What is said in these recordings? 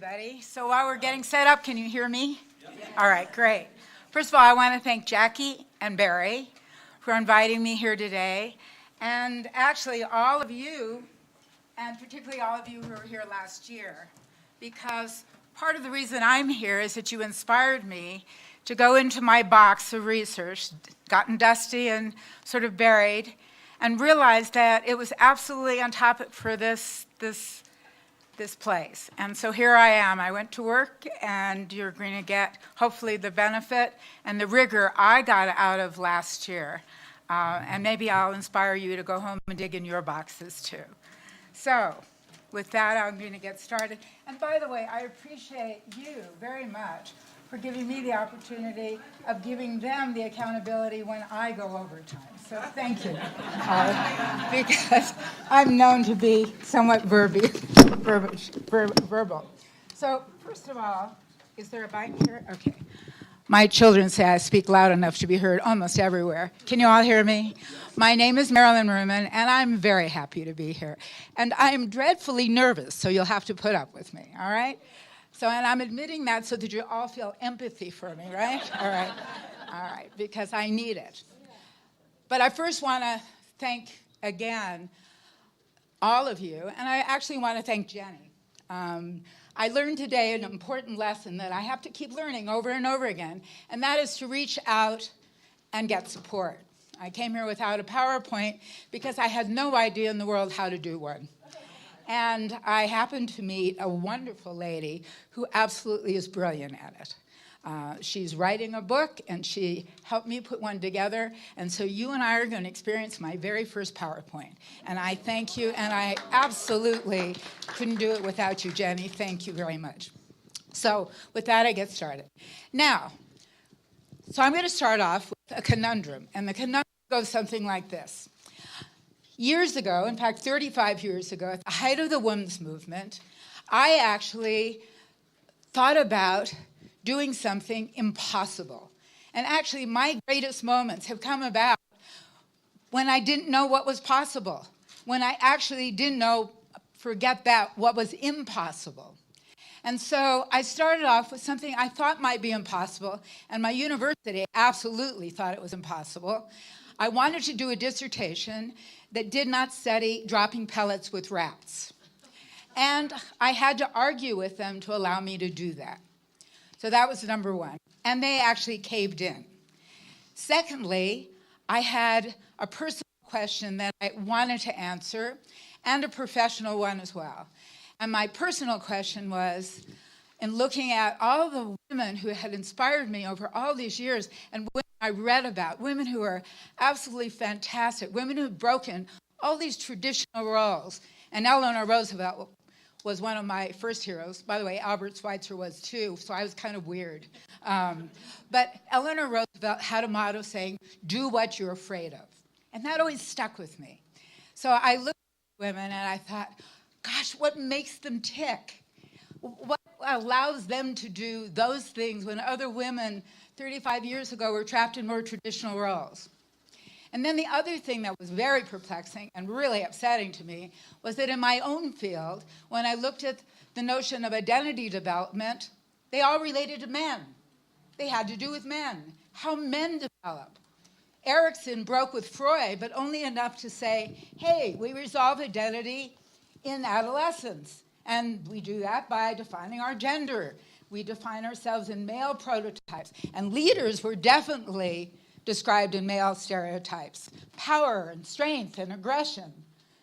everybody. So while we're getting set up, can you hear me? Yep. All right, great. First of all, I want to thank Jackie and Barry for inviting me here today. And actually, all of you, and particularly all of you who were here last year, because part of the reason I'm here is that you inspired me to go into my box of research, gotten dusty and sort of buried, and realized that it was absolutely on topic for this place. And so here I am. I went to work, and you're going to get, hopefully, the benefit and the rigor I got out of last year. And maybe I'll inspire you to go home and dig in your boxes, too. So with that, I'm going to get started. And by the way, I appreciate you very much for giving me the opportunity of giving them the accountability when I go overtime. So thank you, because I'm known to be somewhat verbal. So first of all, is there a mic here? Okay. My children say I speak loud enough to be heard almost everywhere. Can you all hear me? My name is Marilyn Ruman, and I'm very happy to be here. And I am dreadfully nervous, so you'll have to put up with me, all right? So, and I'm admitting that so that you all feel empathy for me, right? All right, because I need it. But I first want to thank, again, all of you, and I actually want to thank Jenny. I learned today an important lesson that I have to keep learning over and over again, and that is to reach out and get support. I came here without a PowerPoint because I had no idea in the world how to do one. And I happened to meet a wonderful lady who absolutely is brilliant at it. She's writing a book, and she helped me put one together. And so you and I are going to experience my very first PowerPoint. And I thank you, and I absolutely couldn't do it without you, Jenny. Thank you very much. So with that, I get started. Now, so I'm going to start off with a conundrum. And the conundrum goes something like this. Years ago, in fact, 35 years ago, at the height of the women's movement, I actually thought about doing something impossible. And actually, my greatest moments have come about when I didn't know what was possible, when I actually didn't know, forget that, what was impossible. And so I started off with something I thought might be impossible, and my university absolutely thought it was impossible. I wanted to do a dissertation that did not study dropping pellets with rats. And I had to argue with them to allow me to do that. So that was number one. And they actually caved in. Secondly, I had a personal question that I wanted to answer and a professional one as well. And my personal question was, in looking at all the women who had inspired me over all these years and women I read about, women who are absolutely fantastic, women who have broken all these traditional roles. And Eleanor Roosevelt was one of my first heroes. By the way, Albert Schweitzer was too, so I was kind of weird. But Eleanor Roosevelt had a motto saying, do what you're afraid of. And that always stuck with me. So I looked at women and I thought, gosh, what makes them tick? What allows them to do those things when other women 35 years ago were trapped in more traditional roles? And then the other thing that was very perplexing and really upsetting to me was that in my own field, when I looked at the notion of identity development, they all related to men. They had to do with men, how men develop. Erickson broke with Freud, but only enough to say, hey, we resolve identity in adolescence. And we do that by defining our gender. We define ourselves in male prototypes. And leaders were definitely described in male stereotypes. Power and strength and aggression.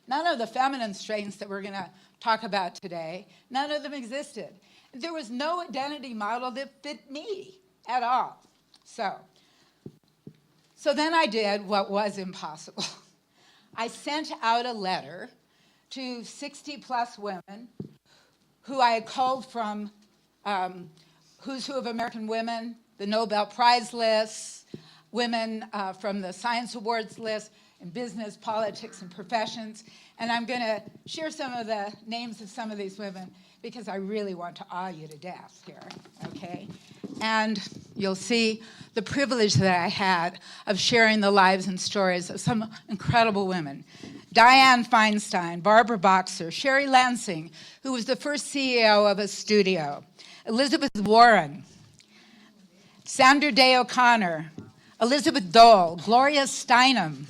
None of the feminine strengths that we're going to talk about today, none of them existed. There was no identity model that fit me at all. So then I did what was impossible. I sent out a letter to 60-plus women who I had culled from Who's Who of American Women, the Nobel Prize lists, women from the Science Awards list, in business, politics, and professions. And I'm going to share some of the names of some of these women because I really want to awe you to death here, okay? And you'll see the privilege that I had of sharing the lives and stories of some incredible women. Diane Feinstein, Barbara Boxer, Sherry Lansing, who was the first CEO of a studio, Elizabeth Warren, Sandra Day O'Connor, Elizabeth Dole, Gloria Steinem,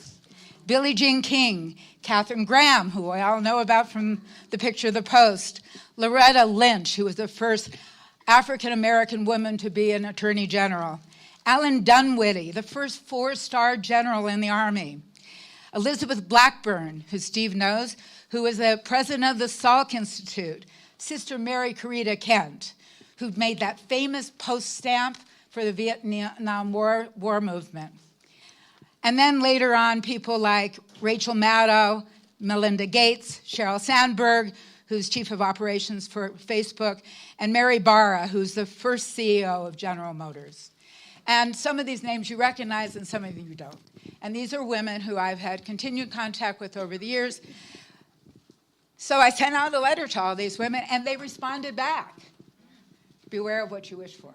Billie Jean King, Katharine Graham, who we all know about from the picture of the Post, Loretta Lynch, who was the first African-American woman to be an attorney general, Alan Dunwitty, the first 4-star general in the Army, Elizabeth Blackburn, who Steve knows, who was the president of the Salk Institute, Sister Mary Corita Kent, who made that famous post stamp for the Vietnam War movement. And then later on, people like Rachel Maddow, Melinda Gates, Sheryl Sandberg, who's chief of operations for Facebook, and Mary Barra, who's the first CEO of General Motors. And some of these names you recognize and some of you don't. And these are women who I've had continued contact with over the years. So I sent out a letter to all these women, and they responded back. Beware of what you wish for.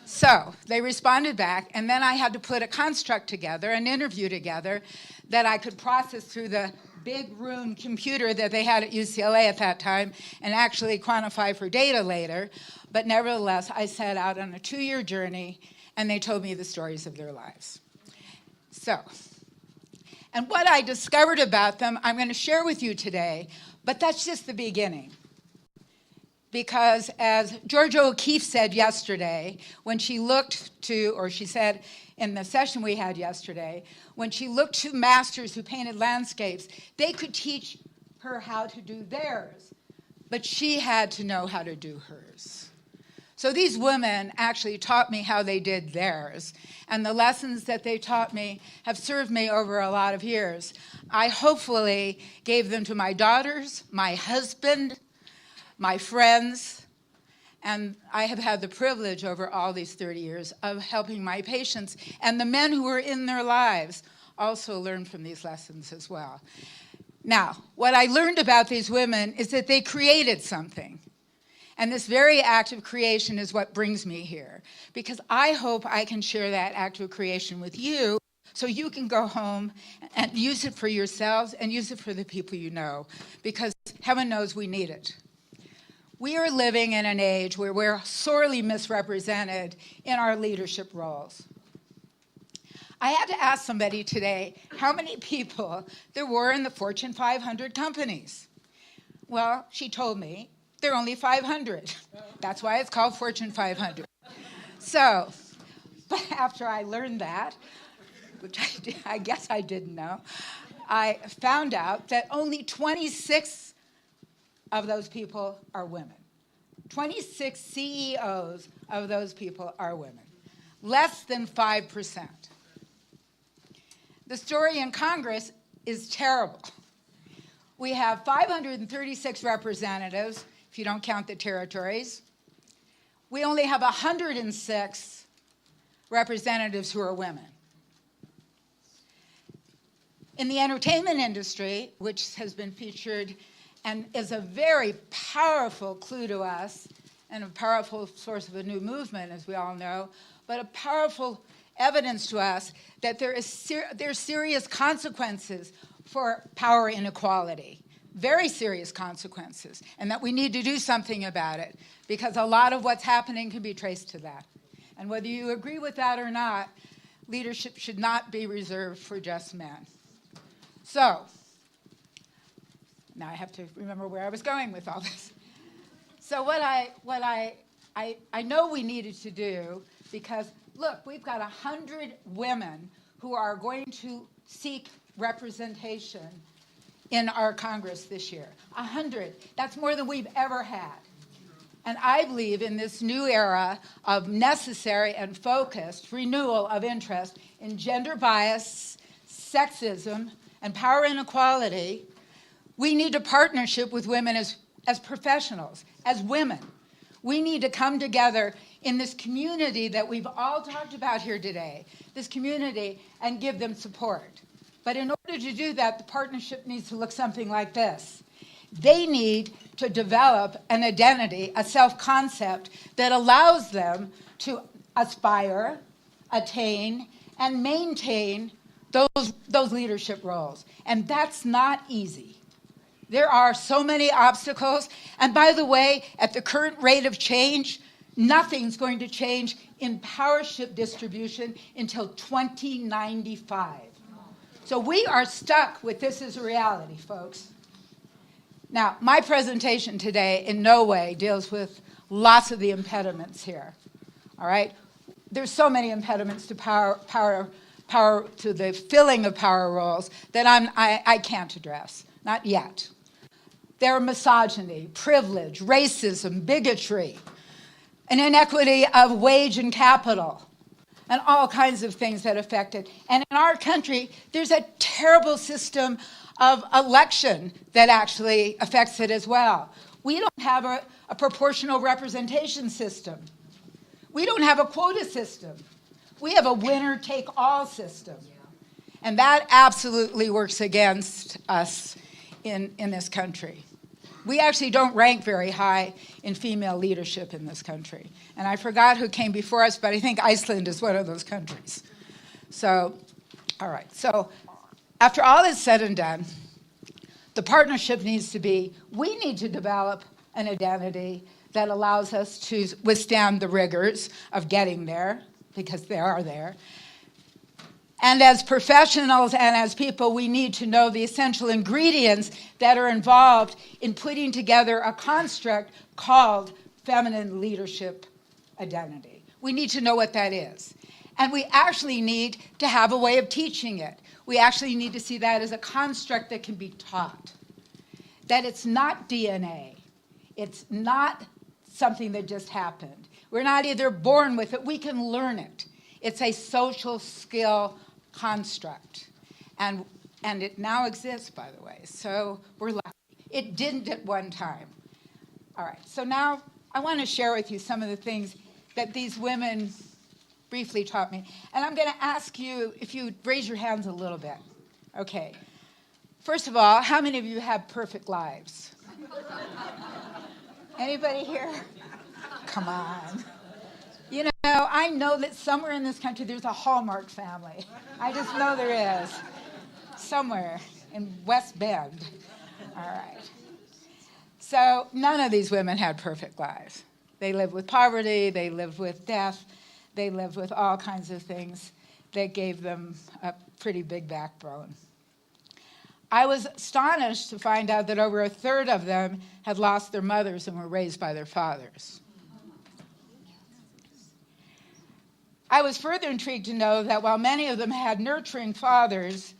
So they responded back, and then I had to put a construct together, an interview together, that I could process through the big room computer that they had at UCLA at that time and actually quantify for data later. But nevertheless, I set out on a 2-year journey, and they told me the stories of their lives. So, and what I discovered about them, I'm going to share with you today, but that's just the beginning. Because as Georgia O'Keeffe said yesterday, when she looked to, or she said in the session we had yesterday, when she looked to masters who painted landscapes, they could teach her how to do theirs, but she had to know how to do hers. So these women actually taught me how they did theirs, and the lessons that they taught me have served me over a lot of years. I hopefully gave them to my daughters, my husband, my friends, and I have had the privilege over all these 30 years of helping my patients and the men who were in their lives also learn from these lessons as well. Now, what I learned about these women is that they created something. And this very act of creation is what brings me here, because I hope I can share that act of creation with you so you can go home and use it for yourselves and use it for the people you know, because heaven knows we need it. We are living in an age where we're sorely misrepresented in our leadership roles. I had to ask somebody today how many people there were in the Fortune 500 companies. Well, she told me there are only 500. That's why it's called Fortune 500. So, but after I learned that, which I guess I didn't know, I found out that only 26 of those people are women. 26 CEOs of those people are women. Less than 5%. The story in Congress is terrible. We have 536 representatives, if you don't count the territories. We only have 106 representatives who are women. In the entertainment industry, which has been featured and is a very powerful clue to us and a powerful source of a new movement, as we all know, but a powerful evidence to us that there's serious consequences for power inequality, very serious consequences, and that we need to do something about it, because a lot of what's happening can be traced to that. And whether you agree with that or not, leadership should not be reserved for just men. So, now I have to remember where I was going with all this. So what I know we needed to do, because look, we've got 100 women who are going to seek representation in our Congress this year. 100. That's more than we've ever had. And I believe in this new era of necessary and focused renewal of interest in gender bias, sexism, and power inequality, we need a partnership with women as professionals, as women. We need to come together in this community that we've all talked about here today, this community, and give them support. But in order to do that, the partnership needs to look something like this. They need to develop an identity, a self-concept that allows them to aspire, attain, and maintain those leadership roles. And that's not easy. There are so many obstacles. And by the way, at the current rate of change, nothing's going to change in powership distribution until 2095. So we are stuck with this as a reality, folks. Now, my presentation today in no way deals with lots of the impediments here. All right? There's so many impediments to power to the filling of power roles that I can't address. Not yet. There are misogyny, privilege, racism, bigotry, an inequity of wage and capital, and all kinds of things that affect it. And in our country, there's a terrible system of election that actually affects it as well. We don't have a proportional representation system. We don't have a quota system. We have a winner-take-all system. And that absolutely works against us in this country. We actually don't rank very high in female leadership in this country. And I forgot who came before us, but I think Iceland is one of those countries. So, all right. So after all is said and done, the partnership needs to be, we need to develop an identity that allows us to withstand the rigors of getting there, because they are there. And as professionals and as people, we need to know the essential ingredients that are involved in putting together a construct called feminine leadership identity. We need to know what that is. And we actually need to have a way of teaching it. We actually need to see that as a construct that can be taught. That it's not DNA. It's not something that just happened. We're not either born with it, we can learn it. It's a social skill construct. And it now exists, by the way, so we're lucky. It didn't at one time. All right, so now I want to share with you some of the things that these women briefly taught me. And I'm going to ask you if you raise your hands a little bit. Okay. First of all, how many of you have perfect lives? Anybody here? Come on. You know, I know that somewhere in this country there's a Hallmark family. I just know there is. Somewhere in West Bend. All right. So none of these women had perfect lives. They lived with poverty, they lived with death, they lived with all kinds of things that gave them a pretty big backbone. I was astonished to find out that over a third of them had lost their mothers and were raised by their fathers. I was further intrigued to know that while many of them had nurturing fathers,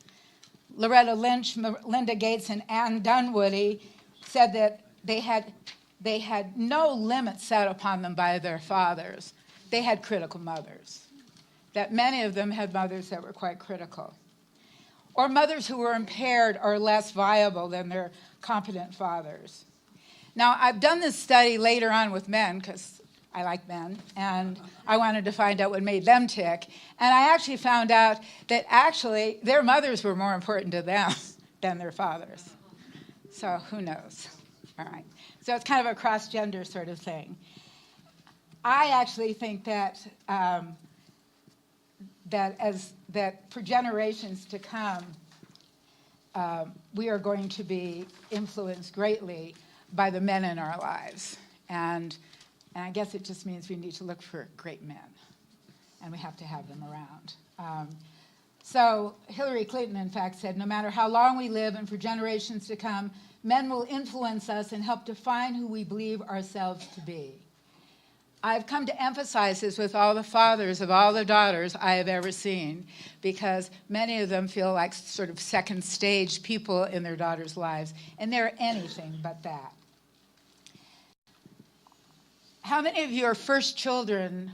Loretta Lynch, Melinda Gates, and Ann Dunwoody said that they had no limits set upon them by their fathers. They had critical mothers, that many of them had mothers that were quite critical, or mothers who were impaired or less viable than their competent fathers. Now, I've done this study later on with men, because I like men, and I wanted to find out what made them tick. And I actually found out that actually their mothers were more important to them than their fathers. So who knows? All right. So it's kind of a cross-gender sort of thing. I actually think that that for generations to come, we are going to be influenced greatly by the men in our lives. And I guess it just means we need to look for great men, and we have to have them around. So Hillary Clinton, in fact, said, no matter how long we live and for generations to come, men will influence us and help define who we believe ourselves to be. I've come to emphasize this with all the fathers of all the daughters I have ever seen, because many of them feel like sort of second stage people in their daughters' lives, and they're anything but that. How many of you are first children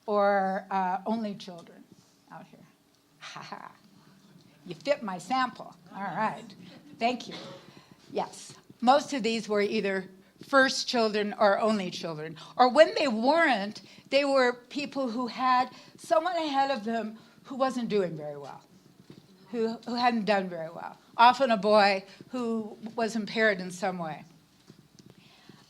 or only children out here? Ha ha. You fit my sample. All right. Thank you. Yes. Most of these were either first children or only children. Or when they weren't, they were people who had someone ahead of them who wasn't doing very well, who hadn't done very well. Often a boy who was impaired in some way.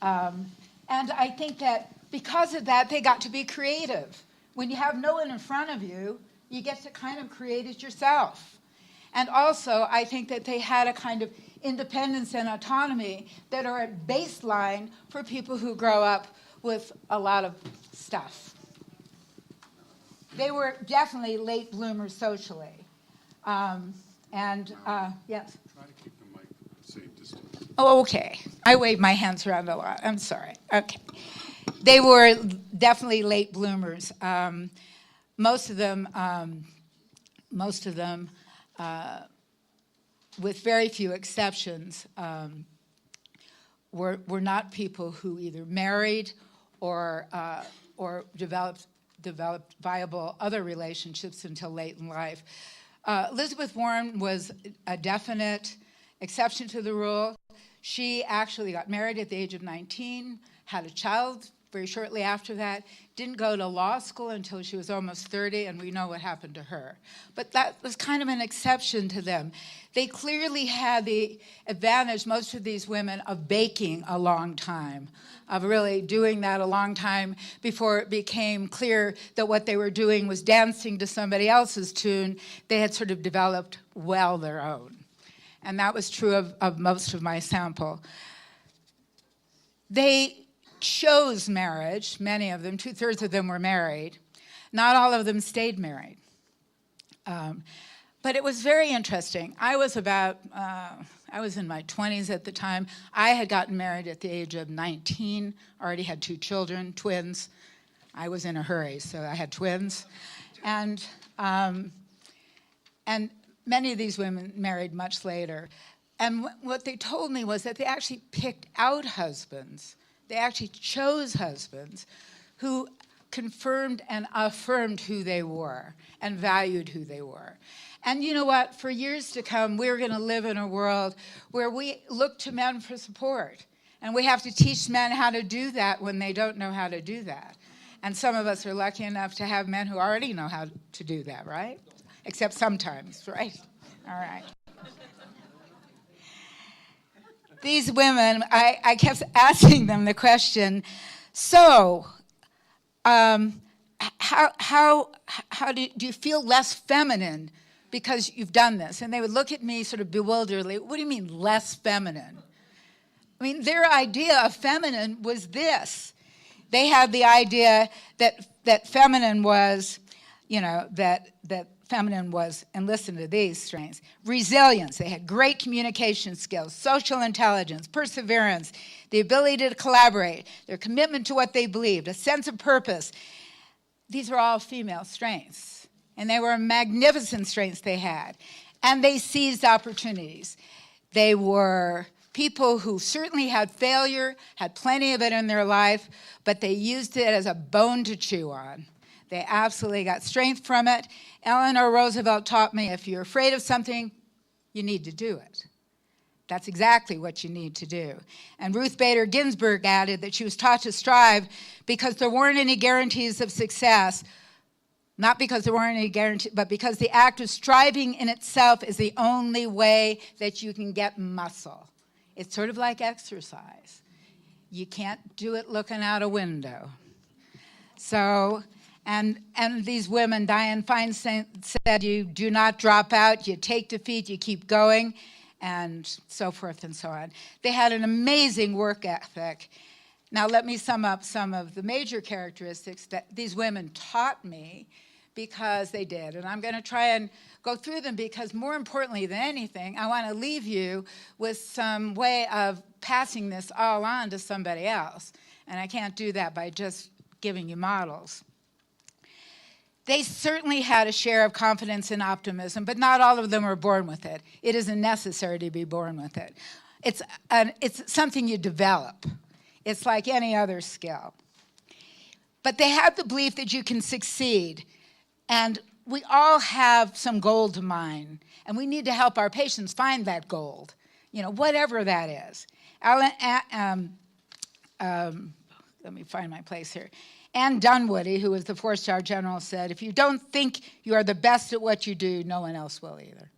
And I think that because of that, they got to be creative when you have no one in front of you, you get to kind of create it yourself. And also, I think that they had a kind of independence and autonomy that are a baseline for people who grow up with a lot of stuff. They were definitely late bloomers socially. Yes? Try to keep the mic at the same distance. Oh, okay. I wave my hands around a lot. I'm sorry. Okay. They were definitely late bloomers. Most of them, with very few exceptions, were not people who either married or developed viable other relationships until late in life. Elizabeth Warren was a definite exception to the rule. She actually got married at the age of 19, had a child very shortly after that, didn't go to law school until she was almost 30, and we know what happened to her. But that was kind of an exception to them. They clearly had the advantage, most of these women, of baking a long time, of really doing that a long time before it became clear that what they were doing was dancing to somebody else's tune. They had sort of developed well their own. And that was true of most of my sample. They chose marriage, many of them, 2/3 of them were married. Not all of them stayed married. But it was very interesting. I was in my 20s at the time. I had gotten married at the age of 19, already had 2 children, twins. I was in a hurry, so I had twins. And many of these women married much later. And what they told me was that they actually picked out husbands. They actually chose husbands who confirmed and affirmed who they were and valued who they were. And you know what? For years to come, we're going to live in a world where we look to men for support. And we have to teach men how to do that when they don't know how to do that. And some of us are lucky enough to have men who already know how to do that, right? Except sometimes, right? All right. These women, I kept asking them the question, so how do you feel less feminine because you've done this? And they would look at me sort of bewilderedly. What do you mean less feminine? I mean, their idea of feminine was this. They had the idea that feminine was, that feminine was, and listen to these strengths, resilience. They had great communication skills, social intelligence, perseverance, the ability to collaborate, their commitment to what they believed, a sense of purpose. These are all female strengths, and they were magnificent strengths they had. And they seized opportunities. They were people who certainly had failure, had plenty of it in their life, but they used it as a bone to chew on. They absolutely got strength from it. Eleanor Roosevelt taught me, if you're afraid of something, you need to do it. That's exactly what you need to do. And Ruth Bader Ginsburg added that she was taught to strive because there weren't any guarantees of success, not because there weren't any guarantees, but because the act of striving in itself is the only way that you can get muscle. It's sort of like exercise. You can't do it looking out a window. So, and these women, Dianne Feinstein said, you do not drop out, you take defeat, you keep going, and so forth and so on. They had an amazing work ethic. Now let me sum up some of the major characteristics that these women taught me, because they did. And I'm going to try and go through them because more importantly than anything, I want to leave you with some way of passing this all on to somebody else. And I can't do that by just giving you models. They certainly had a share of confidence and optimism, but not all of them were born with it. It isn't necessary to be born with it. It's something you develop. It's like any other skill. But they had the belief that you can succeed. And we all have some gold to mine, and we need to help our patients find that gold, whatever that is. Let me find my place here. Anne Dunwoody, who was the 4-star general, said, if you don't think you are the best at what you do, no one else will either.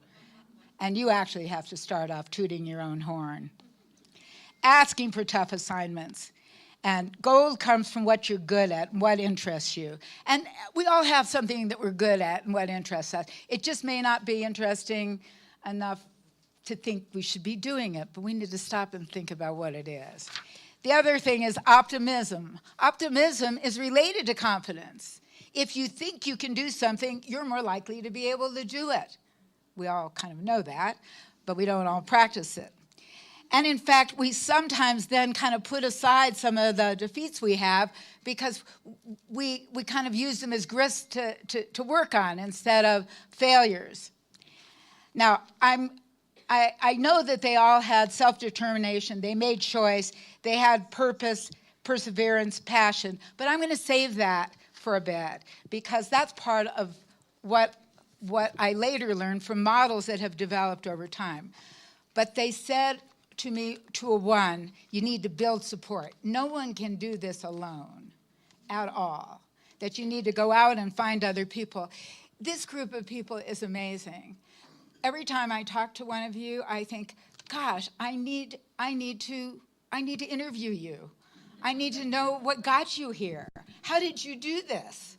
And you actually have to start off tooting your own horn. Asking for tough assignments. And gold comes from what you're good at and what interests you. And we all have something that we're good at and what interests us. It just may not be interesting enough to think we should be doing it, but we need to stop and think about what it is. The other thing is optimism. Optimism is related to confidence. If you think you can do something, you're more likely to be able to do it. We all kind of know that, but we don't all practice it. And in fact, we sometimes then kind of put aside some of the defeats we have because we kind of use them as grist to work on instead of failures. Now, I know that they all had self-determination. They made choice. They had purpose, perseverance, passion. But I'm going to save that for a bit because that's part of what I later learned from models that have developed over time. But they said to me, to a one, you need to build support. No one can do this alone at all, that you need to go out and find other people. This group of people is amazing. Every time I talk to one of you, I think, gosh, I need to interview you. I need to know what got you here. How did you do this?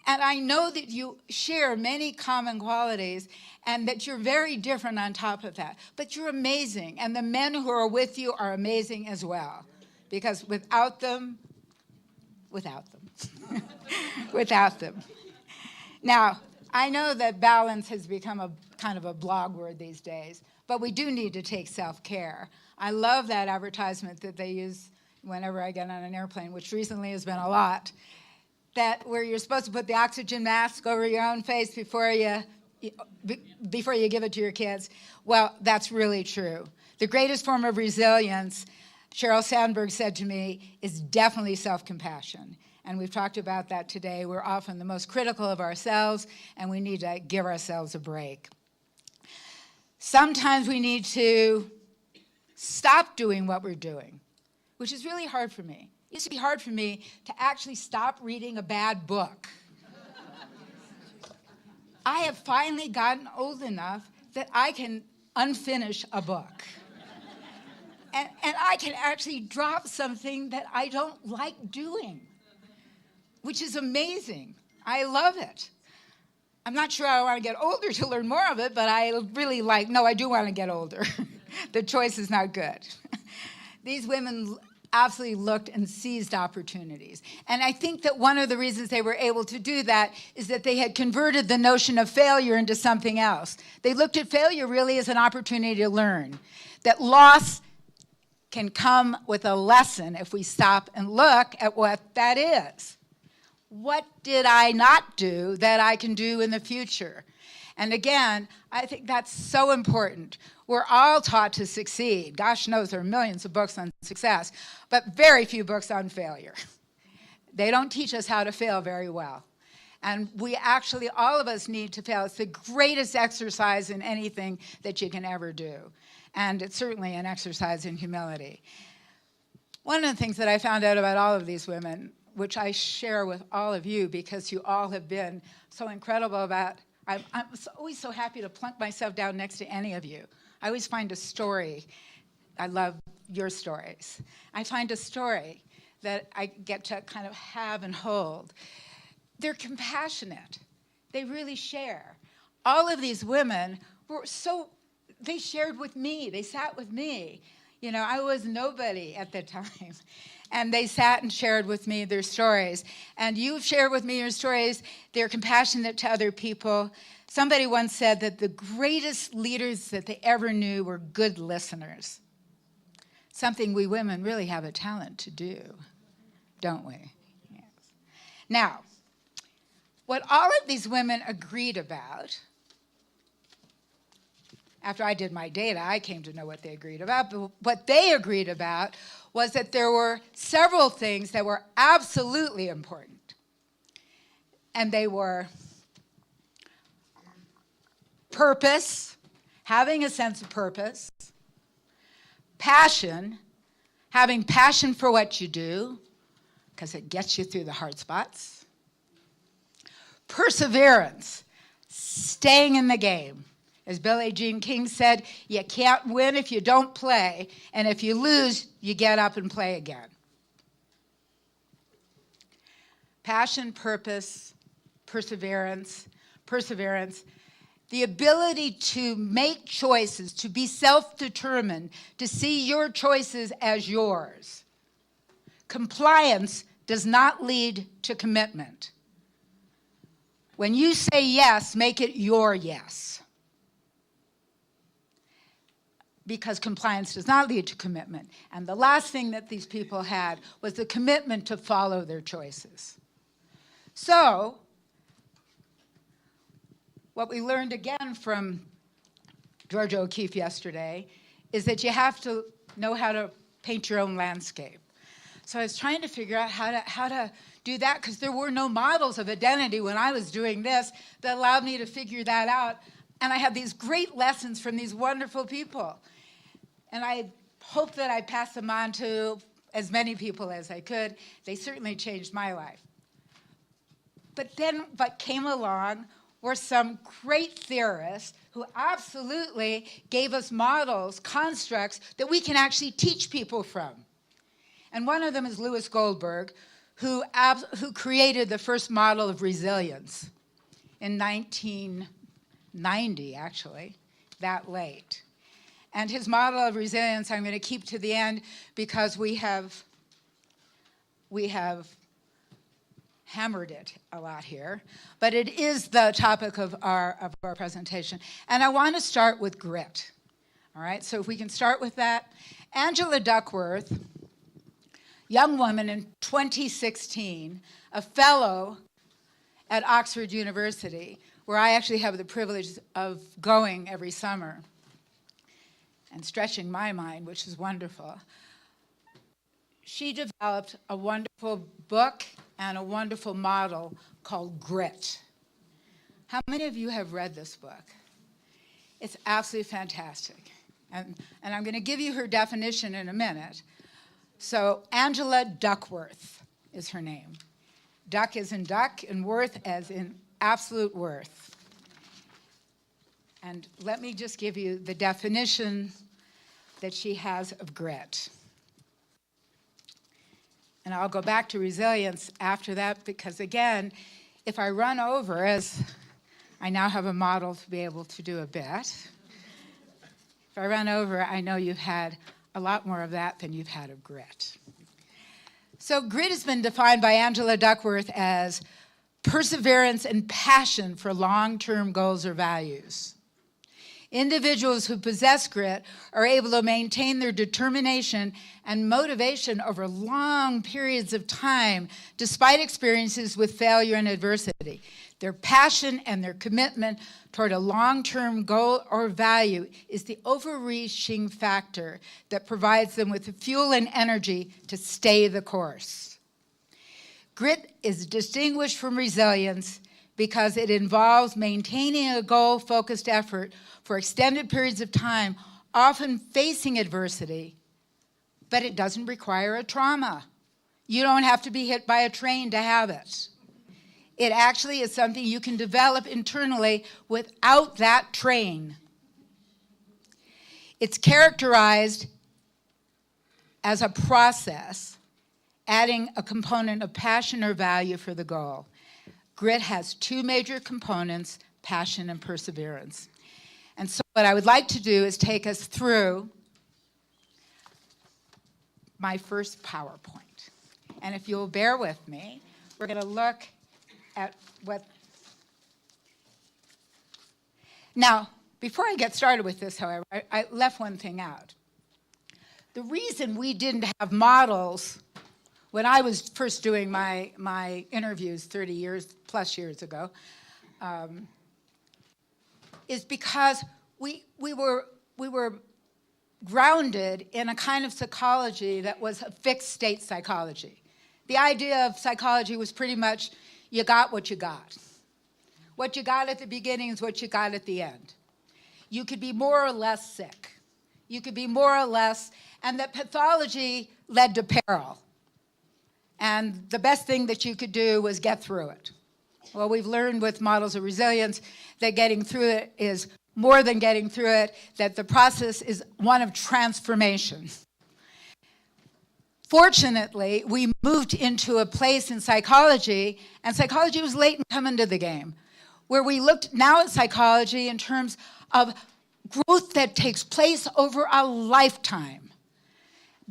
And I know that you share many common qualities and that you're very different on top of that. But you're amazing. And the men who are with you are amazing as well. Because without them. Without them. Now, I know that balance has become a kind of a blog word these days, but we do need to take self-care. I love that advertisement that they use whenever I get on an airplane, which recently has been a lot, that where you're supposed to put the oxygen mask over your own face before you give it to your kids. Well, that's really true. The greatest form of resilience, Sheryl Sandberg said to me, is definitely self-compassion. And we've talked about that today. We're often the most critical of ourselves, and we need to give ourselves a break. Sometimes we need to stop doing what we're doing, which is really hard for me. It used to be hard for me to actually stop reading a bad book. I have finally gotten old enough that I can unfinish a book. And I can actually drop something that I don't like doing, which is amazing. I love it. I'm not sure I want to get older to learn more of it, but I really I do want to get older. The choice is not good. These women absolutely looked and seized opportunities. And I think that one of the reasons they were able to do that is that they had converted the notion of failure into something else. They looked at failure really as an opportunity to learn, that loss can come with a lesson if we stop and look at what that is. What did I not do that I can do in the future? And again, I think that's so important. We're all taught to succeed. Gosh knows there are millions of books on success, but very few books on failure. They don't teach us how to fail very well. And we actually, all of us need to fail. It's the greatest exercise in anything that you can ever do. And it's certainly an exercise in humility. One of the things that I found out about all of these women, which I share with all of you because you all have been so incredible about, I'm always so happy to plunk myself down next to any of you. I always find a story. I love your stories. I find a story that I get to kind of have and hold. They're compassionate. They really share. All of these women they shared with me. They sat with me. You know, I was nobody at the time. And they sat and shared with me their stories. And you've shared with me your stories. They're compassionate to other people. Somebody once said that the greatest leaders that they ever knew were good listeners. Something we women really have a talent to do, don't we? Yes. Now, what all of these women agreed about, after I did my data, I came to know what they agreed about, but what they agreed about was that there were several things that were absolutely important. And they were purpose, having a sense of purpose, passion, having passion for what you do, because it gets you through the hard spots, perseverance, staying in the game. As Billie Jean King said, you can't win if you don't play, and if you lose, you get up and play again. passion, purpose, perseverance, the ability to make choices, to be self-determined, to see your choices as yours. Compliance does not lead to commitment. When you say yes, make it your yes. Because compliance does not lead to commitment. And the last thing that these people had was the commitment to follow their choices. So, what we learned again from Georgia O'Keeffe yesterday is that you have to know how to paint your own landscape. So I was trying to figure out how to do that, because there were no models of identity when I was doing this that allowed me to figure that out. And I had these great lessons from these wonderful people. And I hope that I pass them on to as many people as I could. They certainly changed my life. But then what came along were some great theorists who absolutely gave us models, constructs that we can actually teach people from. And one of them is Louis Goldberg, who created the first model of resilience in 1990, actually, that late. And his model of resilience I'm going to keep to the end, because we have hammered it a lot here, but it is the topic of our presentation. And I want to start with grit. All right, so if we can start with that. Angela Duckworth, young woman in 2016, a fellow at Oxford University, where I actually have the privilege of going every summer and stretching my mind, which is wonderful. She developed a wonderful book and a wonderful model called Grit. How many of you have read this book? It's absolutely fantastic. And I'm going to give you her definition in a minute. So Angela Duckworth is her name. Duck as in duck, and worth as in absolute worth. And let me just give you the definition that she has of grit. And I'll go back to resilience after that, because again, if I run over, as I now have a model to be able to do a bit, if I run over, I know you've had a lot more of that than you've had of grit. So grit has been defined by Angela Duckworth as perseverance and passion for long-term goals or values. Individuals who possess grit are able to maintain their determination and motivation over long periods of time, despite experiences with failure and adversity. Their passion and their commitment toward a long-term goal or value is the overreaching factor that provides them with the fuel and energy to stay the course. Grit is distinguished from resilience because it involves maintaining a goal-focused effort for extended periods of time, often facing adversity, but it doesn't require a trauma. You don't have to be hit by a train to have it. It actually is something you can develop internally without that train. It's characterized as a process, adding a component of passion or value for the goal. Grit has two major components, passion and perseverance. And so what I would like to do is take us through my first PowerPoint. And if you'll bear with me, we're going to look at what... Now, before I get started with this, however, I left one thing out. The reason we didn't have models when I was first doing my interviews 30 plus years ago, is because we were grounded in a kind of psychology that was a fixed state psychology. The idea of psychology was pretty much you got what you got. What you got at the beginning is what you got at the end. You could be more or less sick. You could be more or less, and that pathology led to peril. And the best thing that you could do was get through it. Well, we've learned with models of resilience that getting through it is more than getting through it, that the process is one of transformation. Fortunately, we moved into a place in psychology, and psychology was late in coming to the game, where we looked now at psychology in terms of growth that takes place over a lifetime,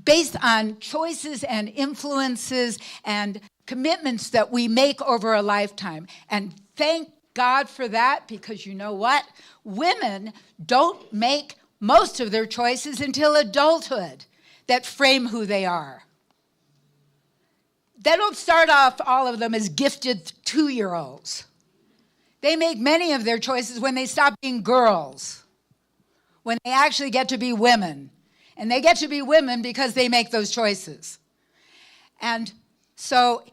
based on choices and influences and commitments that we make over a lifetime. And thank God for that, because you know what? Women don't make most of their choices until adulthood that frame who they are. They don't start off, all of them, as gifted 2-year-olds. They make many of their choices when they stop being girls, when they actually get to be women. And they get to be women because they make those choices. And so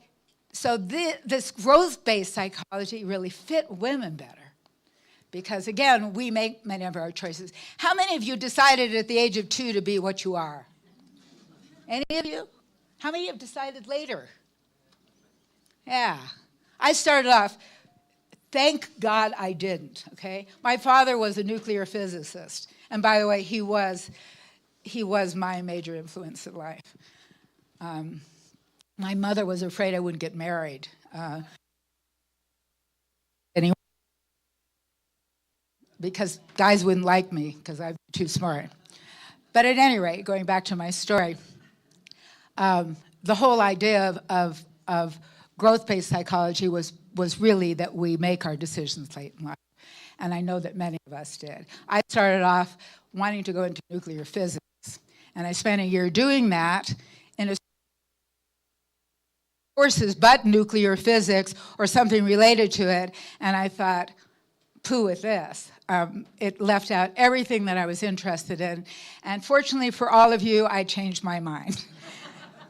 this growth-based psychology really fit women better. Because again, we make many of our choices. How many of you decided at the age of 2 to be what you are? Any of you? How many have decided later? Yeah. I started off, thank God I didn't, okay? My father was a nuclear physicist. And by the way, he was my major influence in life. My mother was afraid I wouldn't get married. Anyway, because guys wouldn't like me because I'm too smart. But at any rate, going back to my story, the whole idea of growth-based psychology was really that we make our decisions late in life. And I know that many of us did. I started off wanting to go into nuclear physics. And I spent a year doing that in a courses but nuclear physics or something related to it. And I thought, poo with this. It left out everything that I was interested in. And fortunately for all of you, I changed my mind.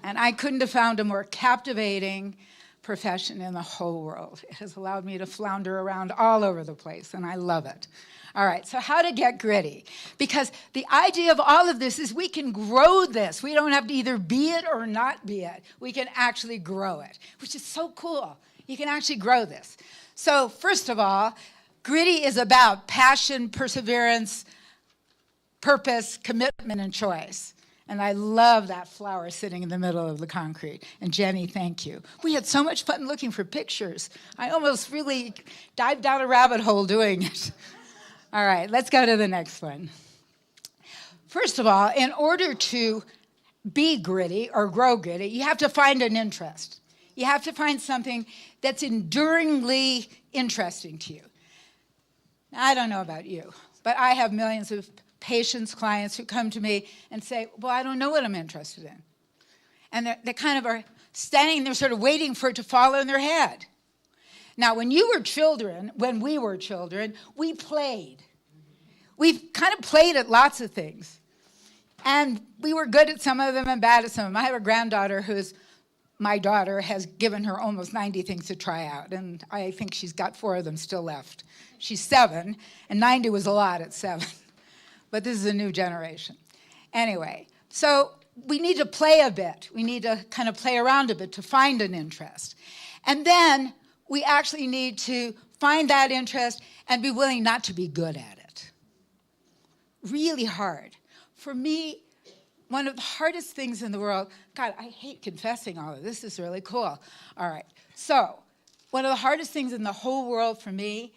And I couldn't have found a more captivating profession in the whole world. It has allowed me to flounder around all over the place, and I love it. All right, so how to get gritty? Because the idea of all of this is we can grow this. We don't have to either be it or not be it. We can actually grow it, which is so cool. You can actually grow this. So first of all, gritty is about passion, perseverance, purpose, commitment, and choice. And I love that flower sitting in the middle of the concrete. And Jenny, thank you. We had so much fun looking for pictures. I almost really dived down a rabbit hole doing it. All right, let's go to the next one. First of all, in order to be gritty or grow gritty, you have to find an interest. You have to find something that's enduringly interesting to you. Now, I don't know about you, but I have millions of patients, clients who come to me and say, well, I don't know what I'm interested in. And they kind of are standing there sort of waiting for it to fall in their head. Now, when we were children, we played. We kind of played at lots of things. And we were good at some of them and bad at some of them. I have a granddaughter my daughter has given her almost 90 things to try out. And I think she's got 4 of them still left. She's 7, and 90 was a lot at 7. But this is a new generation. Anyway, so we need to play a bit. We need to kind of play around a bit to find an interest. And then we actually need to find that interest and be willing not to be good at it. Really hard. For me, one of the hardest things in the world, God, I hate confessing all of this. This is really cool. All right. So one of the hardest things in the whole world for me,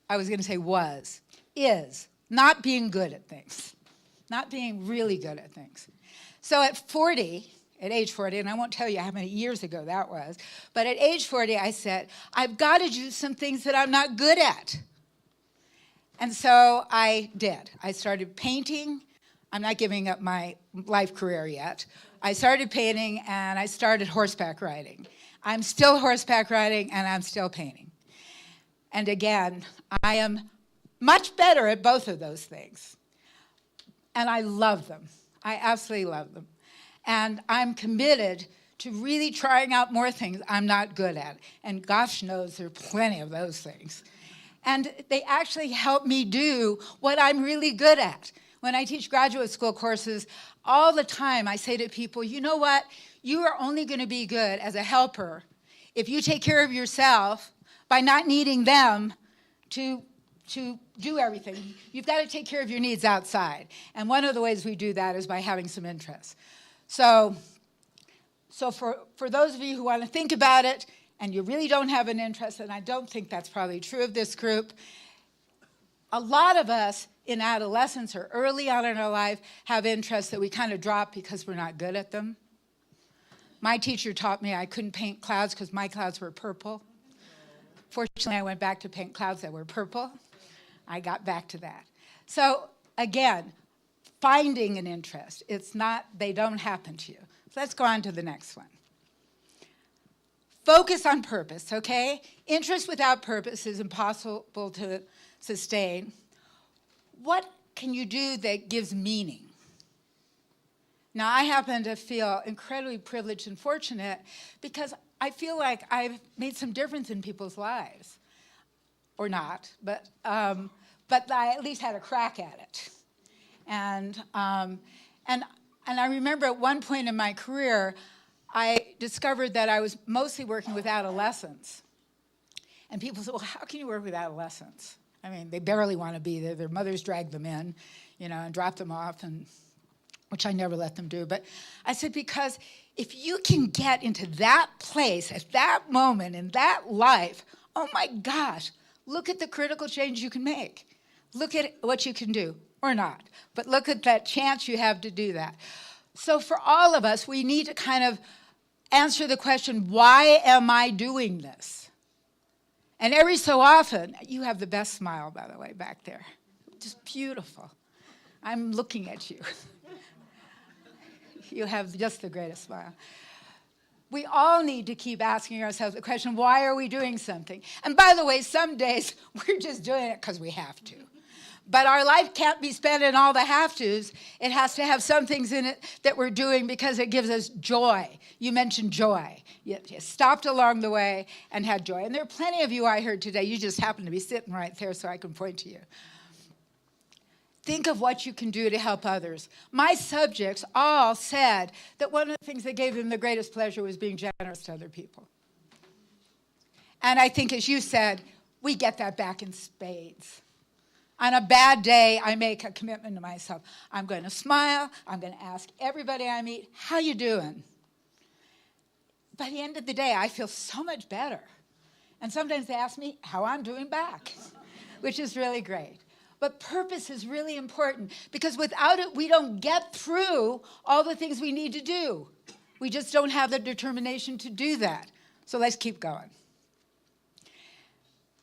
I was going to say is not being good at things, not being really good at things. So at age 40, and I won't tell you how many years ago that was, but at age 40, I said, I've got to do some things that I'm not good at. And so I did. I started painting. I'm not giving up my life career yet. I started painting, and I started horseback riding. I'm still horseback riding, and I'm still painting. And again, I am much better at both of those things. And I love them. I absolutely love them. And I'm committed to really trying out more things I'm not good at. And gosh knows there are plenty of those things. And they actually help me do what I'm really good at. When I teach graduate school courses, all the time I say to people, you know what? You are only going to be good as a helper if you take care of yourself by not needing them to do everything. You've got to take care of your needs outside. And one of the ways we do that is by having some interests. So for those of you who want to think about it and you really don't have an interest, and I don't think that's probably true of this group, a lot of us in adolescence or early on in our life have interests that we kind of drop because we're not good at them. My teacher taught me I couldn't paint clouds because my clouds were purple. Fortunately, I went back to paint clouds that were purple. I got back to that. So again, finding an interest. It's not, they don't happen to you. So let's go on to the next one. Focus on purpose, okay? Interest without purpose is impossible to sustain. What can you do that gives meaning? Now, I happen to feel incredibly privileged and fortunate because I feel like I've made some difference in people's lives. Or not, but I at least had a crack at it. And I remember at one point in my career, I discovered that I was mostly working with adolescents. And people said, well, how can you work with adolescents? I mean, they barely want to be there. Their mothers drag them in, and drop them off, which I never let them do. But I said, because if you can get into that place at that moment in that life, oh my gosh, look at the critical change you can make. Look at what you can do, or not. But look at that chance you have to do that. So for all of us, we need to kind of answer the question, why am I doing this? And every so often, you have the best smile, by the way, back there. Just beautiful. I'm looking at you. You have just the greatest smile. We all need to keep asking ourselves the question, why are we doing something? And by the way, some days we're just doing it because we have to. But our life can't be spent in all the have-tos. It has to have some things in it that we're doing because it gives us joy. You mentioned joy. You stopped along the way and had joy. And there are plenty of you I heard today. You just happen to be sitting right there so I can point to you. Think of what you can do to help others. My subjects all said that one of the things that gave them the greatest pleasure was being generous to other people. And I think, as you said, we get that back in spades. On a bad day, I make a commitment to myself. I'm going to smile. I'm going to ask everybody I meet, how you doing? By the end of the day, I feel so much better. And sometimes they ask me how I'm doing back, which is really great. But purpose is really important because without it, we don't get through all the things we need to do. We just don't have the determination to do that. So let's keep going.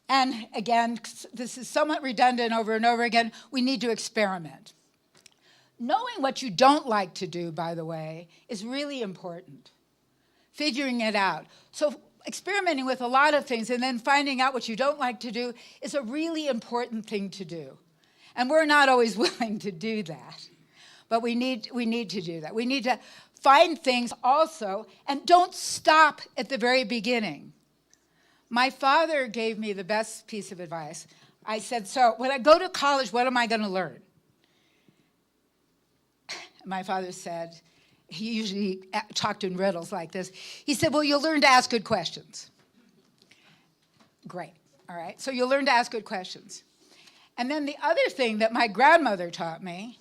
And again, this is somewhat redundant over and over again, we need to experiment. Knowing what you don't like to do, by the way, is really important. Figuring it out. So experimenting with a lot of things and then finding out what you don't like to do is a really important thing to do. And we're not always willing to do that. But we need to do that. We need to find things also, and don't stop at the very beginning. My father gave me the best piece of advice. I said, so when I go to college, what am I going to learn? My father said, he usually talked in riddles like this. He said, well, you'll learn to ask good questions. Great, all right. So you'll learn to ask good questions. And then the other thing that my grandmother taught me,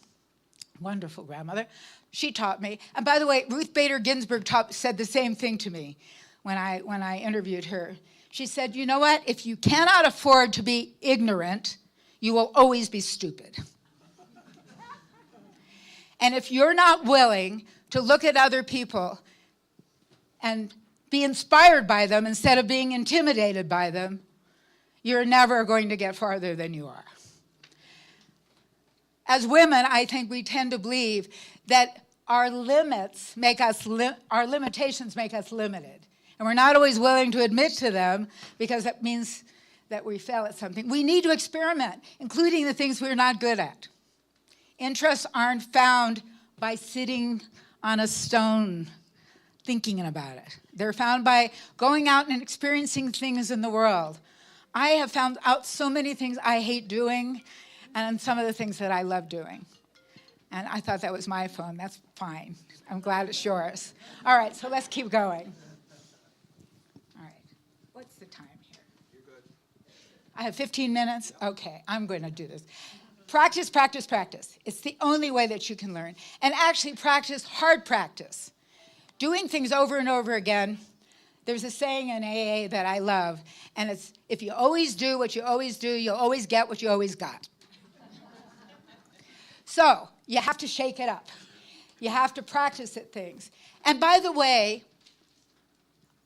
wonderful grandmother, she taught me, and by the way, Ruth Bader Ginsburg said the same thing to me when I interviewed her. She said, you know what? If you cannot afford to be ignorant, you will always be stupid. And if you're not willing to look at other people and be inspired by them instead of being intimidated by them, you're never going to get farther than you are. As women, I think we tend to believe that our limitations make us limited. And we're not always willing to admit to them because that means that we fail at something. We need to experiment, including the things we're not good at. Interests aren't found by sitting on a stone thinking about it. They're found by going out and experiencing things in the world. I have found out so many things I hate doing and some of the things that I love doing. And I thought that was my phone. That's fine. I'm glad it's yours. All right, so let's keep going. All right. What's the time here? You're good. I have 15 minutes? Okay, I'm going to do this. Practice, practice, practice. It's the only way that you can learn. And actually practice, hard practice. Doing things over and over again. There's a saying in AA that I love, and it's, if you always do what you always do, you'll always get what you always got. So you have to shake it up. You have to practice at things. And by the way,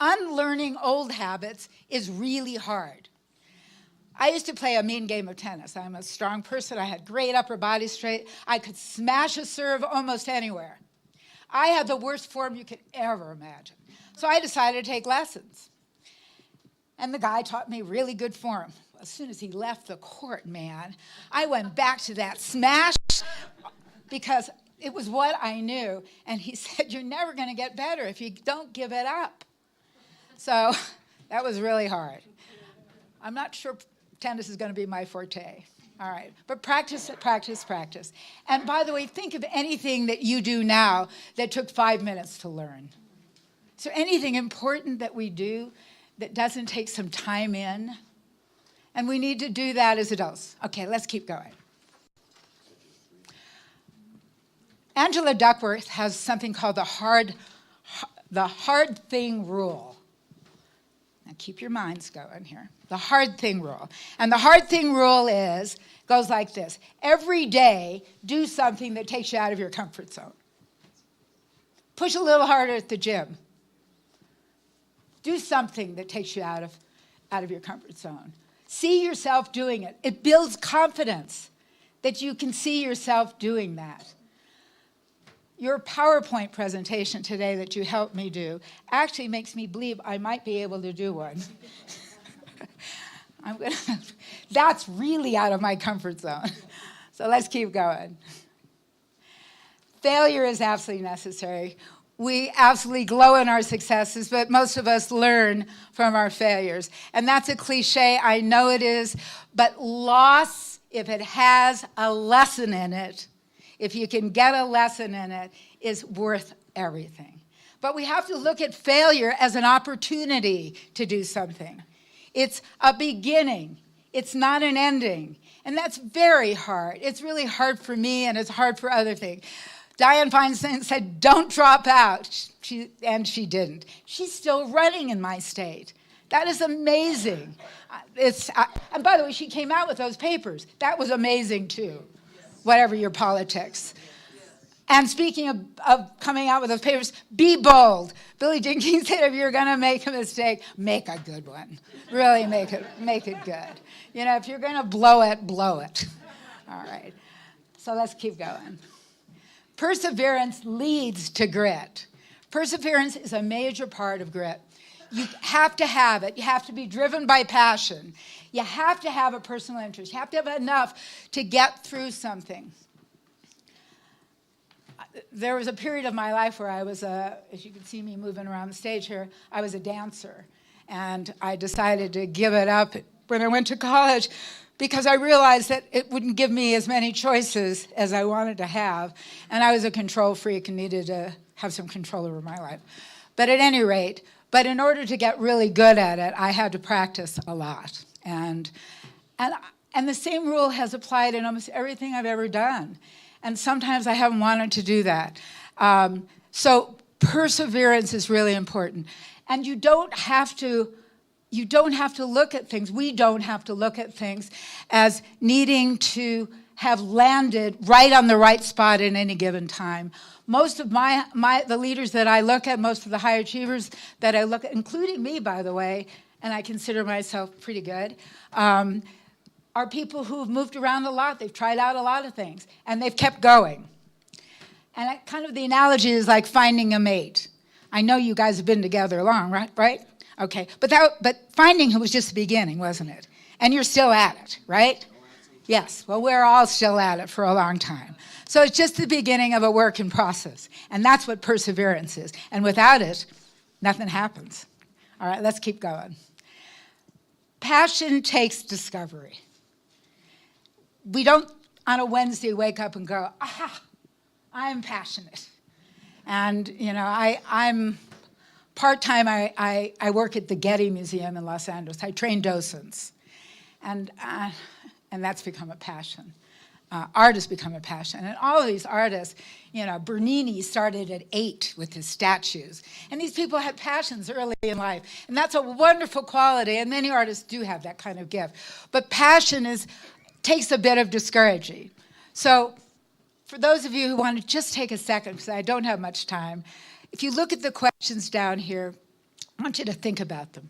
unlearning old habits is really hard. I used to play a mean game of tennis. I'm a strong person. I had great upper body strength. I could smash a serve almost anywhere. I had the worst form you could ever imagine. So I decided to take lessons. And the guy taught me really good form. As soon as he left the court, man, I went back to that smash because it was what I knew. And he said, you're never going to get better if you don't give it up. So that was really hard. I'm not sure tennis is going to be my forte. All right, but practice, practice, practice. And by the way, think of anything that you do now that took 5 minutes to learn. Is there anything important that we do that doesn't take some time in? And we need to do that as adults. Okay, let's keep going. Angela Duckworth has something called the hard thing rule. Now keep your minds going here. The hard thing rule. And the hard thing rule goes like this. Every day, do something that takes you out of your comfort zone. Push a little harder at the gym. Do something that takes you out of your comfort zone. See yourself doing it. It builds confidence that you can see yourself doing that. Your PowerPoint presentation today that you helped me do actually makes me believe I might be able to do one. That's really out of my comfort zone. So let's keep going. Failure is absolutely necessary. We absolutely glow in our successes, but most of us learn from our failures. And that's a cliche, I know it is, but loss, if it has a lesson in it, if you can get a lesson in it, is worth everything. But we have to look at failure as an opportunity to do something. It's a beginning. It's not an ending. And that's very hard. It's really hard for me, and it's hard for other things. Dianne Feinstein said, don't drop out. And she didn't. She's still running in my state. That is amazing. And by the way, she came out with those papers. That was amazing, too, whatever your politics. And speaking of coming out with those papers, be bold. Billie Jean King said, if you're going to make a mistake, make a good one. Really make it good. You know, if you're going to blow it, blow it. All right. So let's keep going. Perseverance leads to grit. Perseverance is a major part of grit. You have to have it. You have to be driven by passion. You have to have a personal interest. You have to have enough to get through something. There was a period of my life where I was as you can see me moving around the stage here, I was a dancer. And I decided to give it up when I went to college because I realized that it wouldn't give me as many choices as I wanted to have. And I was a control freak and needed to have some control over my life. But at any rate, in order to get really good at it, I had to practice a lot. And the same rule has applied in almost everything I've ever done. And sometimes I haven't wanted to do that. So perseverance is really important. And you don't have to look at things, we don't have to look at things as needing to have landed right on the right spot at any given time. Most of the leaders that I look at, most of the high achievers that I look at, including me, by the way, and I consider myself pretty good, are people who've moved around a lot. They've tried out a lot of things, and they've kept going. And kind of the analogy is like finding a mate. I know you guys have been together long, right? Okay, but finding him was just the beginning, wasn't it? And you're still at it, right? Yes, well, we're all still at it for a long time. So it's just the beginning of a work in process, and that's what perseverance is. And without it, nothing happens. All right, let's keep going. Passion takes discovery. We don't, on a Wednesday, wake up and go, aha, I'm passionate. And, you know, I'm part-time, I work at the Getty Museum in Los Angeles. I train docents. And that's become a passion. artists become a passion. And all of these artists, Bernini started at 8 with his statues. And these people had passions early in life. And that's a wonderful quality, and many artists do have that kind of gift. But passion takes a bit of discouraging. So for those of you who want to just take a second, because I don't have much time, if you look at the questions down here, I want you to think about them.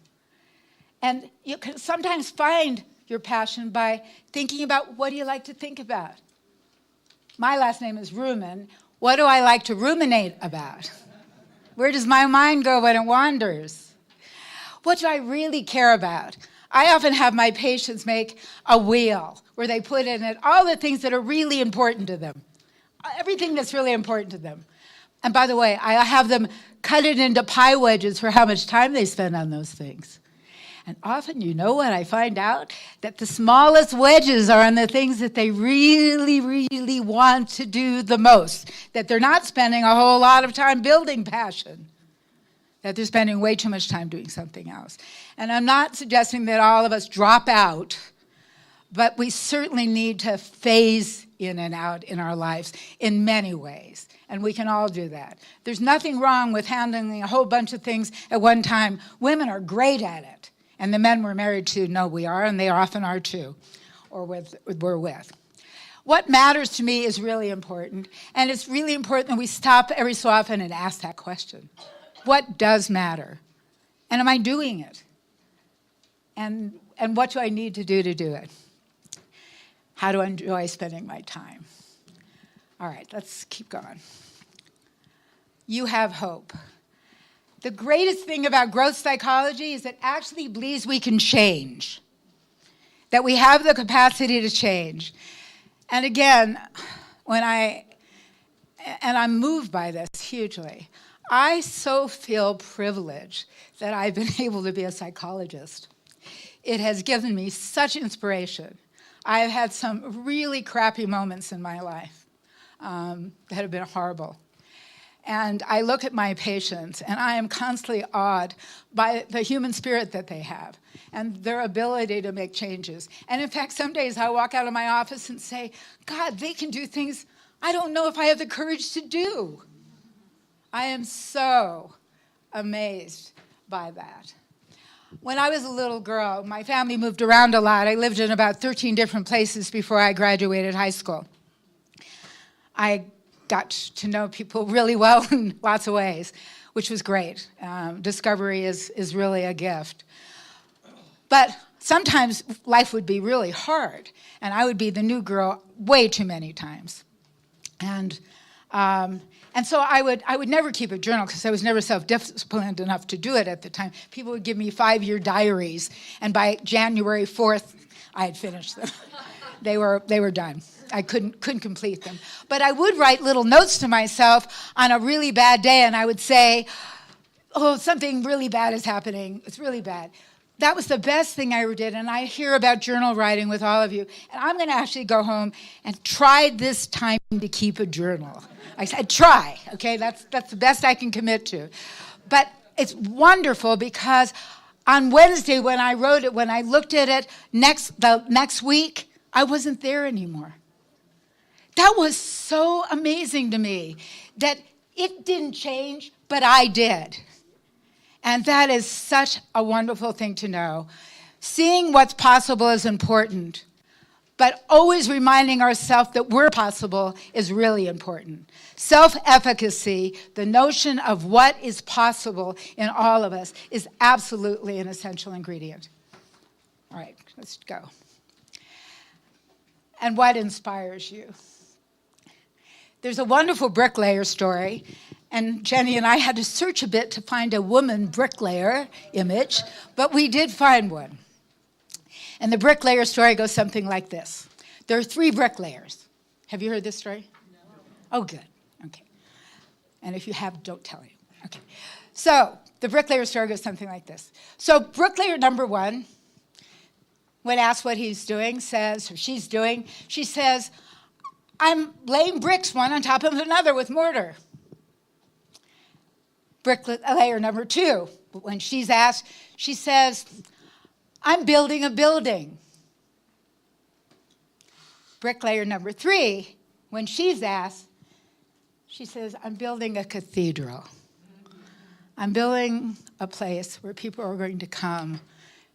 And you can sometimes find your passion by thinking about, what do you like to think about? My last name is Ruman. What do I like to ruminate about? Where does my mind go when it wanders? What do I really care about? I often have my patients make a wheel where they put in it all the things that are really important to them, everything that's really important to them. And by the way, I have them cut it into pie wedges for how much time they spend on those things. And often, you know what I find out? That the smallest wedges are on the things that they really, really want to do the most. That they're not spending a whole lot of time building passion. That they're spending way too much time doing something else. And I'm not suggesting that all of us drop out, but we certainly need to phase in and out in our lives in many ways. And we can all do that. There's nothing wrong with handling a whole bunch of things at one time. Women are great at it. And the men we're married to know we are, and they often are too, or we're with. What matters to me is really important, and it's really important that we stop every so often and ask that question. What does matter? And am I doing it? And what do I need to do it? How do I enjoy spending my time? All right, let's keep going. You have hope. The greatest thing about growth psychology is it actually believes we can change, that we have the capacity to change. And again, I'm moved by this hugely. I so feel privileged that I've been able to be a psychologist. It has given me such inspiration. I have had some really crappy moments in my life that have been horrible. And I look at my patients, and I am constantly awed by the human spirit that they have and their ability to make changes. And in fact, some days I walk out of my office and say, God, they can do things I don't know if I have the courage to do. I am so amazed by that. When I was a little girl, my family moved around a lot. I lived in about 13 different places before I graduated high school. I got to know people really well in lots of ways, which was great. Discovery is really a gift. But sometimes life would be really hard, and I would be the new girl way too many times. And so I would never keep a journal because I was never self-disciplined enough to do it at the time. People would give me 5-year diaries, and by January 4th, I had finished them. They were done. I couldn't complete them. But I would write little notes to myself on a really bad day, and I would say, oh, something really bad is happening. It's really bad. That was the best thing I ever did, and I hear about journal writing with all of you, and I'm going to actually go home and try this time to keep a journal. I said, try, okay? That's the best I can commit to. But it's wonderful because on Wednesday when I wrote it, when I looked at it the next week, I wasn't there anymore. That was so amazing to me that it didn't change, but I did. And that is such a wonderful thing to know. Seeing what's possible is important, but always reminding ourselves that we're possible is really important. Self-efficacy, the notion of what is possible in all of us, is absolutely an essential ingredient. All right, let's go. And what inspires you? There's a wonderful bricklayer story, and Jenny and I had to search a bit to find a woman bricklayer image, but we did find one. And the bricklayer story goes something like this. There are 3 bricklayers. Have you heard this story? No. Oh, good. Okay. And if you have, don't tell you. Okay. So the bricklayer story goes something like this. So bricklayer number 1, when asked what he's doing, she says, I'm laying bricks one on top of another with mortar. Bricklayer number 2, when she's asked, she says, I'm building a building. Bricklayer number 3, when she's asked, she says, I'm building a cathedral. I'm building a place where people are going to come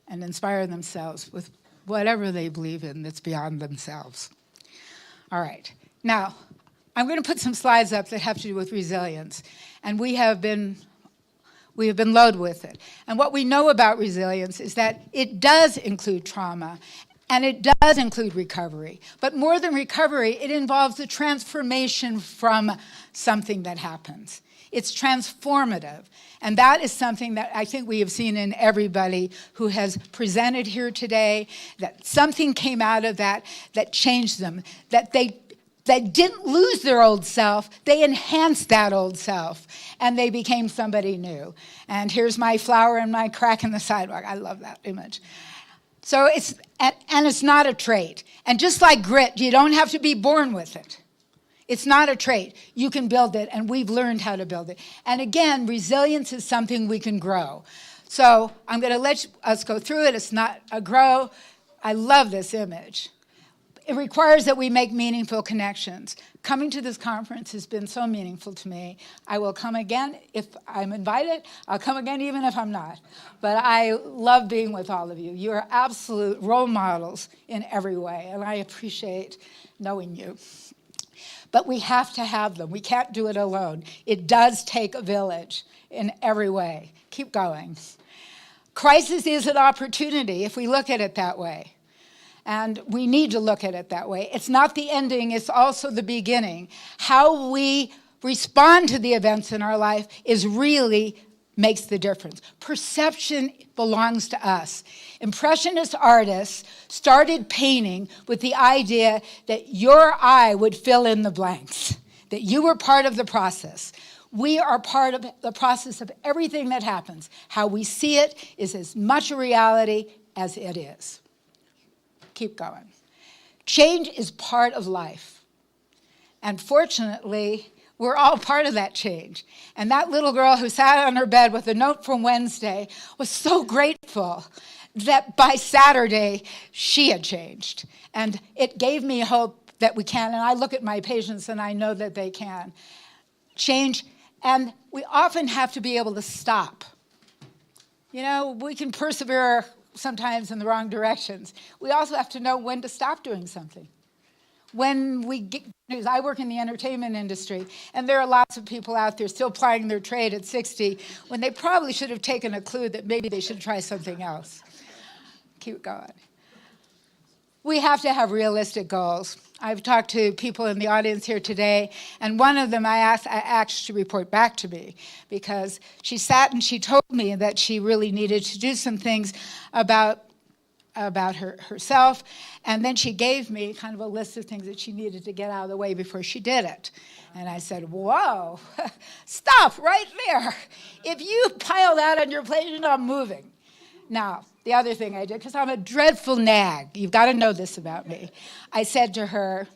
and inspire themselves with whatever they believe in that's beyond themselves. All right. Now, I'm going to put some slides up that have to do with resilience. And we have been loaded with it. And what we know about resilience is that it does include trauma, and it does include recovery. But more than recovery, it involves a transformation from something that happens. It's transformative. And that is something that I think we have seen in everybody who has presented here today, that something came out of that changed them, that they didn't lose their old self, they enhanced that old self, and they became somebody new. And here's my flower and my crack in the sidewalk. I love that image. So it's not a trait. And just like grit, you don't have to be born with it. It's not a trait. You can build it, and we've learned how to build it. And again, resilience is something we can grow. So I'm going to let us go through it. It's not a grow. I love this image. It requires that we make meaningful connections. Coming to this conference has been so meaningful to me. I will come again if I'm invited. I'll come again even if I'm not. But I love being with all of you. You are absolute role models in every way, and I appreciate knowing you. But we have to have them. We can't do it alone. It does take a village in every way. Keep going. Crisis is an opportunity if we look at it that way. And we need to look at it that way. It's not the ending, it's also the beginning. How we respond to the events in our life makes the difference. Perception belongs to us. Impressionist artists started painting with the idea that your eye would fill in the blanks, that you were part of the process. We are part of the process of everything that happens. How we see it is as much a reality as it is. Keep going. Change is part of life. And fortunately, we're all part of that change. And that little girl who sat on her bed with a note from Wednesday was so grateful that by Saturday, she had changed. And it gave me hope that we can. And I look at my patients and I know that they can change. And we often have to be able to stop. You know, we can persevere sometimes in the wrong directions. We also have to know when to stop doing something. When we get news, I work in the entertainment industry, and there are lots of people out there still plying their trade at 60 when they probably should have taken a clue that maybe they should try something else. Keep going. We have to have realistic goals. I've talked to people in the audience here today, and one of them I asked to report back to me because she sat and she told me that she really needed to do some things about herself, and then she gave me kind of a list of things that she needed to get out of the way before she did it. And I said, whoa, stop right there. If you pile that on your plate, you're not moving. Now, the other thing I did, because I'm a dreadful nag, you've got to know this about me. I said to her,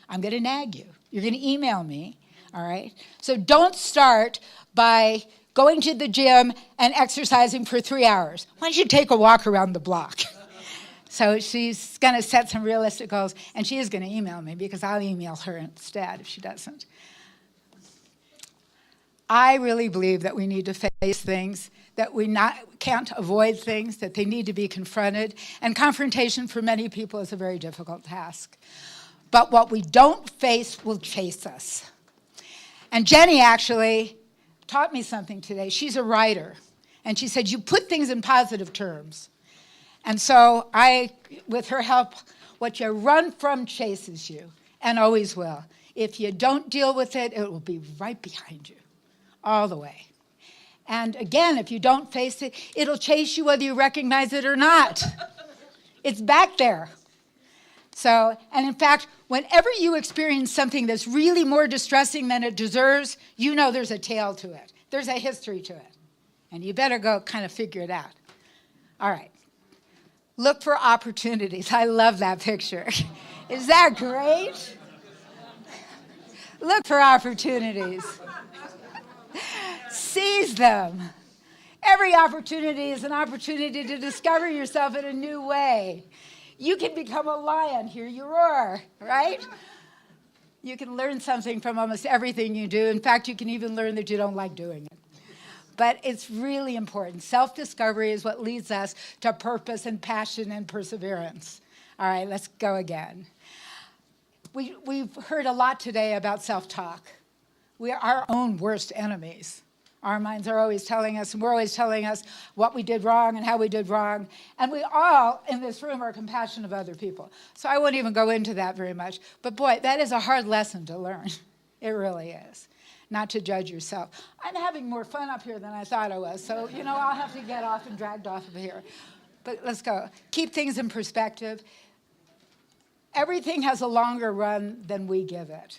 I'm going to nag you. You're going to email me, all right? So don't start by going to the gym and exercising for 3 hours. Why don't you take a walk around the block? So she's going to set some realistic goals, and she is going to email me because I'll email her instead if she doesn't. I really believe that we need to face things, that we can't avoid things, that they need to be confronted. And confrontation for many people is a very difficult task. But what we don't face will chase us. And Jenny actually taught me something today. She's a writer. And she said, you put things in positive terms. And so with her help, what you run from chases you, and always will. If you don't deal with it, it will be right behind you, all the way. And again, if you don't face it, it'll chase you whether you recognize it or not. It's back there. So, and in fact, whenever you experience something that's really more distressing than it deserves, you know there's a tale to it. There's a history to it. And you better go kind of figure it out. All right. Look for opportunities. I love that picture. Is that great? Look for opportunities. Seize them. Every opportunity is an opportunity to discover yourself in a new way. You can become a lion. Here you roar, right? You can learn something from almost everything you do. In fact, you can even learn that you don't like doing it. But it's really important. Self-discovery is what leads us to purpose and passion and perseverance. All right, let's go again. We've heard a lot today about self-talk. We are our own worst enemies. Our minds are always telling us, and we're always telling us what we did wrong and how we did wrong. And we all in this room are compassionate of other people. So I won't even go into that very much. But boy, that is a hard lesson to learn. It really is. Not to judge yourself. I'm having more fun up here than I thought I was. So, I'll have to get off and dragged off of here. But let's go. Keep things in perspective. Everything has a longer run than we give it.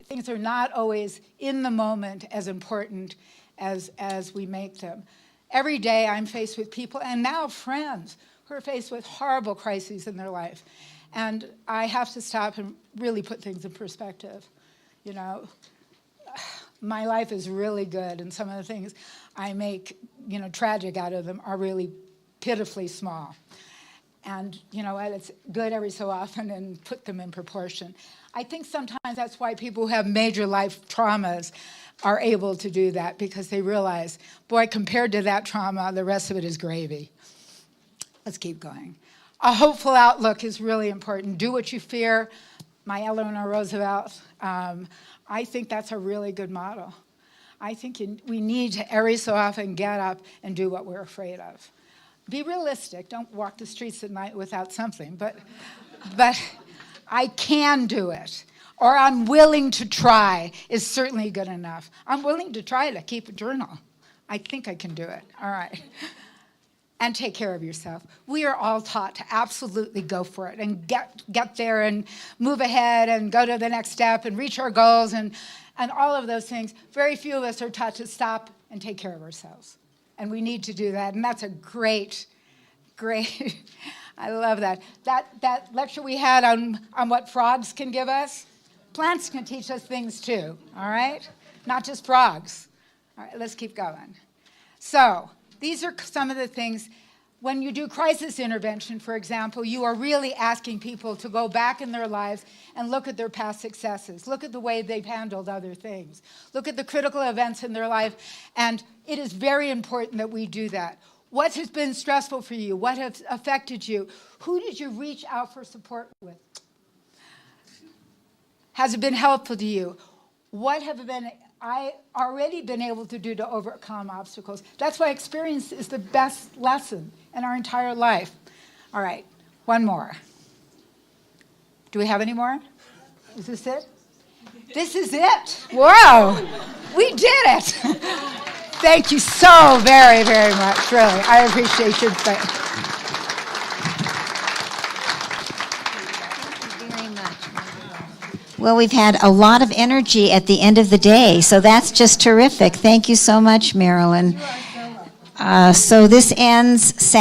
Things are not always in the moment as important as we make them. Every day I'm faced with people, and now friends, who are faced with horrible crises in their life. And I have to stop and really put things in perspective. My life is really good, and some of the things I make, tragic out of them are really pitifully small. And it's good every so often and put them in proportion. I think sometimes that's why people who have major life traumas are able to do that, because they realize, boy, compared to that trauma, the rest of it is gravy. Let's keep going. A hopeful outlook is really important. Do what you fear. My Eleanor Roosevelt, I think that's a really good model. I think we need to every so often get up and do what we're afraid of. Be realistic. Don't walk the streets at night without something. But I can do it. Or I'm willing to try is certainly good enough. I'm willing to try to keep a journal. I think I can do it. All right. And take care of yourself. We are all taught to absolutely go for it and get there and move ahead and go to the next step and reach our goals and all of those things. Very few of us are taught to stop and take care of ourselves. And we need to do that. And that's a great, I love that. That lecture we had on what frogs can give us, plants can teach us things too, all right? Not just frogs. All right, let's keep going. So these are some of the things. When you do crisis intervention, for example, you are really asking people to go back in their lives and look at their past successes. Look at the way they've handled other things. Look at the critical events in their life. And it is very important that we do that. What has been stressful for you? What has affected you? Who did you reach out for support with? Has it been helpful to you? What have I already been able to do to overcome obstacles? That's why experience is the best lesson in our entire life. All right, one more. Do we have any more? Is this it? This is it. Wow, we did it. Thank you so very, very much, really. I appreciate your thing. Well, we've had a lot of energy at the end of the day, so that's just terrific. Thank you so much, Marilyn. So this ends Saturday.